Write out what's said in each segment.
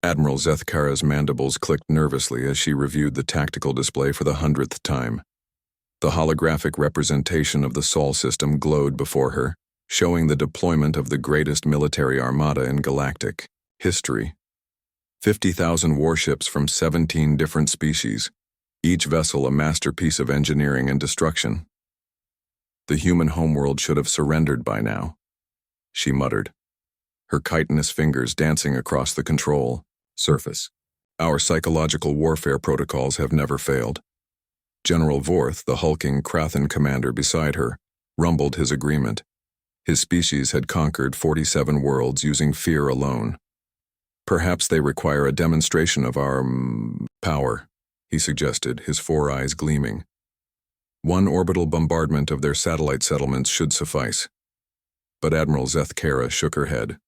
Admiral Zethkara's mandibles clicked nervously as she reviewed the tactical display for the 100th time. The holographic representation of the Sol system glowed before her, showing the deployment of the greatest military armada in galactic history. 50,000 warships from 17 different species, each vessel a masterpiece of engineering and destruction. The human homeworld should have surrendered by now, she muttered, her chitinous fingers dancing across the control surface. Our psychological warfare protocols have never failed. General Vorth, the hulking Krathan commander beside her, rumbled his agreement. His species had conquered 47 worlds using fear alone. Perhaps they require a demonstration of our power, he suggested, his four eyes gleaming. One orbital bombardment of their satellite settlements should suffice. But Admiral Zethkara shook her head.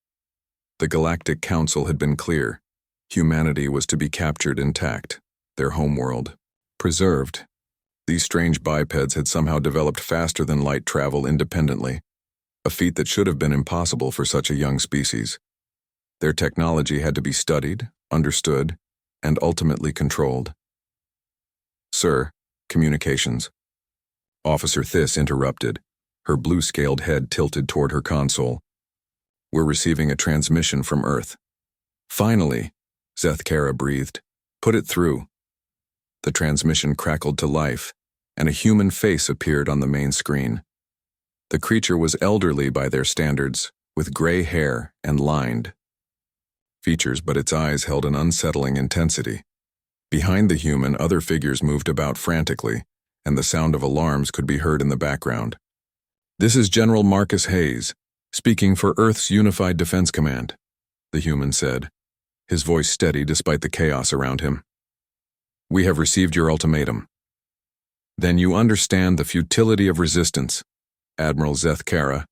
The Galactic Council had been clear. Humanity was to be captured intact, their homeworld preserved. These strange bipeds had somehow developed faster than light travel independently, a feat that should have been impossible for such a young species. Their technology had to be studied, understood, and ultimately controlled. Sir, communications. Officer Thiss interrupted, her blue-scaled head tilted toward her console. We're receiving a transmission from Earth. Finally, Zethkara breathed. Put it through. The transmission crackled to life, and a human face appeared on the main screen. The creature was elderly by their standards, with gray hair and lined features, but its eyes held an unsettling intensity. Behind the human, other figures moved about frantically, and the sound of alarms could be heard in the background. This is General Marcus Hayes, speaking for Earth's Unified Defense Command, the human said, his voice steady despite the chaos around him. We have received your ultimatum. Then you understand the futility of resistance, Admiral Zethkara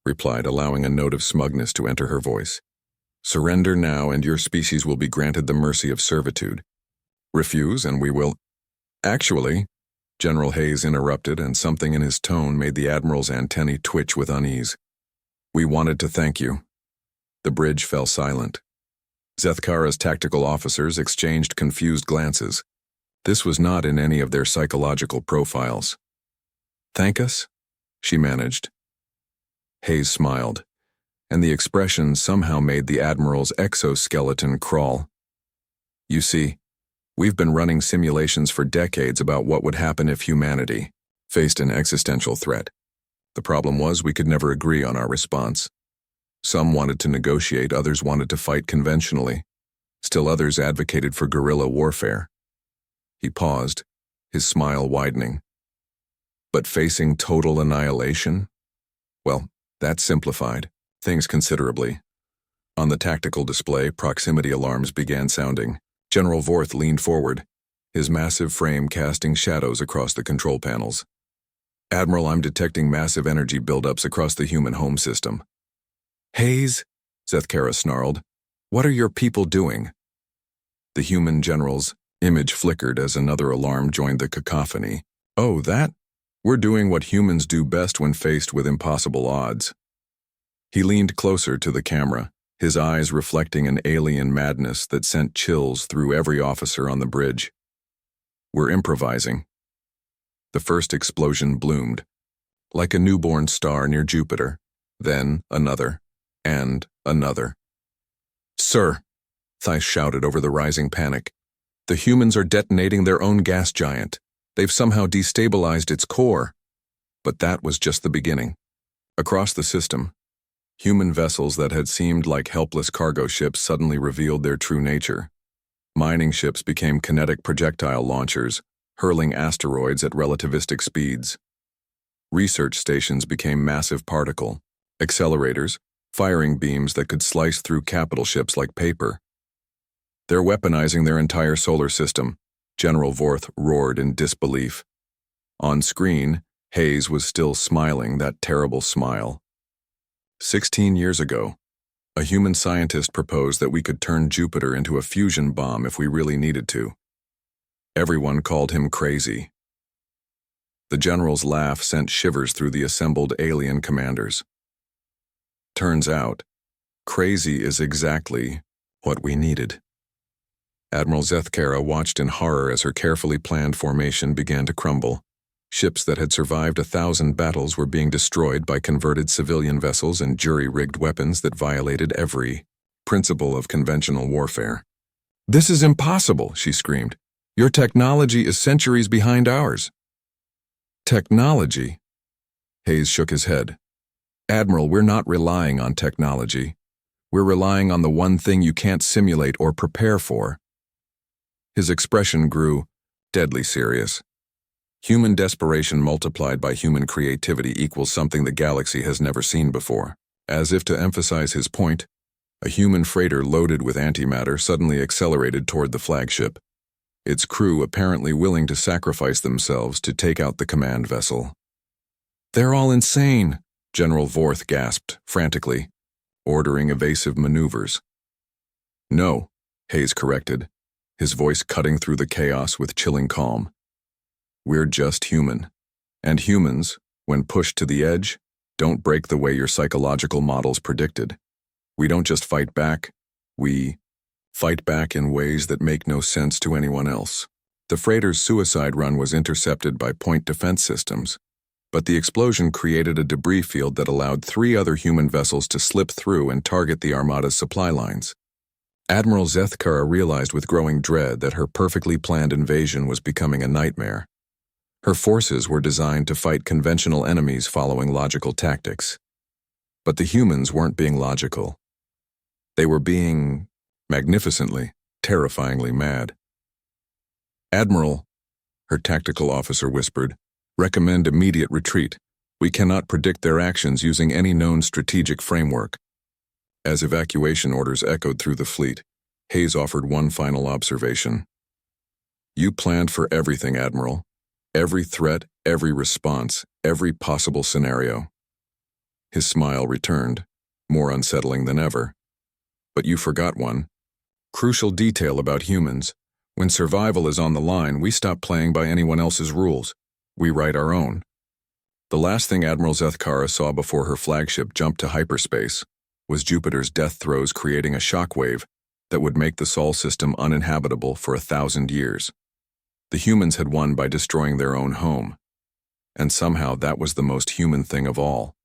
replied, allowing a note of smugness to enter her voice. Surrender now and your species will be granted the mercy of servitude. Refuse and we will— Actually, General Hayes interrupted, and something in his tone made the Admiral's antennae twitch with unease. We wanted to thank you. The bridge fell silent. Zethkara's tactical officers exchanged confused glances. This was not in any of their psychological profiles. Thank us? She managed. Hayes smiled, and the expression somehow made the Admiral's exoskeleton crawl. You see, we've been running simulations for decades about what would happen if humanity faced an existential threat. The problem was we could never agree on our response. Some wanted to negotiate, others wanted to fight conventionally. Still others advocated for guerrilla warfare. He paused, his smile widening. But facing total annihilation? Well, that simplified things considerably. On the tactical display, proximity alarms began sounding. General Vorth leaned forward, his massive frame casting shadows across the control panels. Admiral, I'm detecting massive energy buildups across the human home system. Hayes, Zethkara snarled, what are your people doing? The human general's image flickered as another alarm joined the cacophony. Oh, that? We're doing what humans do best when faced with impossible odds. He leaned closer to the camera, his eyes reflecting an alien madness that sent chills through every officer on the bridge. We're improvising. The first explosion bloomed, like a newborn star near Jupiter, then another, and another. Sir, Thice shouted over the rising panic. The humans are detonating their own gas giant. They've somehow destabilized its core. But that was just the beginning. Across the system, human vessels that had seemed like helpless cargo ships suddenly revealed their true nature. Mining ships became kinetic projectile launchers, hurling asteroids at relativistic speeds. Research stations became massive particle accelerators, firing beams that could slice through capital ships like paper. They're weaponizing their entire solar system, General Vorth roared in disbelief. On screen, Hayes was still smiling that terrible smile. 16 years ago, a human scientist proposed that we could turn Jupiter into a fusion bomb if we really needed to. Everyone called him crazy. The general's laugh sent shivers through the assembled alien commanders. Turns out, crazy is exactly what we needed. Admiral Zethkara watched in horror as her carefully planned formation began to crumble. Ships that had survived 1,000 battles were being destroyed by converted civilian vessels and jury-rigged weapons that violated every principle of conventional warfare. "This is impossible," she screamed. "Your technology is centuries behind ours." "Technology?" Hayes shook his head. "Admiral, we're not relying on technology. We're relying on the one thing you can't simulate or prepare for." His expression grew deadly serious. Human desperation multiplied by human creativity equals something the galaxy has never seen before. As if to emphasize his point, a human freighter loaded with antimatter suddenly accelerated toward the flagship, its crew apparently willing to sacrifice themselves to take out the command vessel. "They're all insane," General Vorth gasped frantically, ordering evasive maneuvers. "No," Hayes corrected, his voice cutting through the chaos with chilling calm. "We're just human. And humans, when pushed to the edge, don't break the way your psychological models predicted. We don't just fight back, we fight back in ways that make no sense to anyone else." The freighter's suicide run was intercepted by point defense systems, but the explosion created a debris field that allowed 3 other human vessels to slip through and target the Armada's supply lines. Admiral Zethkara realized with growing dread that her perfectly planned invasion was becoming a nightmare. Her forces were designed to fight conventional enemies following logical tactics. But the humans weren't being logical. They were being magnificently, terrifyingly mad. "Admiral," her tactical officer whispered, "recommend immediate retreat. We cannot predict their actions using any known strategic framework." As evacuation orders echoed through the fleet, Hayes offered one final observation. "You planned for everything, Admiral. Every threat, every response, every possible scenario." His smile returned, more unsettling than ever. "But you forgot one crucial detail about humans. When survival is on the line, we stop playing by anyone else's rules. We write our own." The last thing Admiral Zethkara saw before her flagship jumped to hyperspace was Jupiter's death throes creating a shockwave that would make the Sol system uninhabitable for 1,000 years. The humans had won by destroying their own home, and somehow that was the most human thing of all.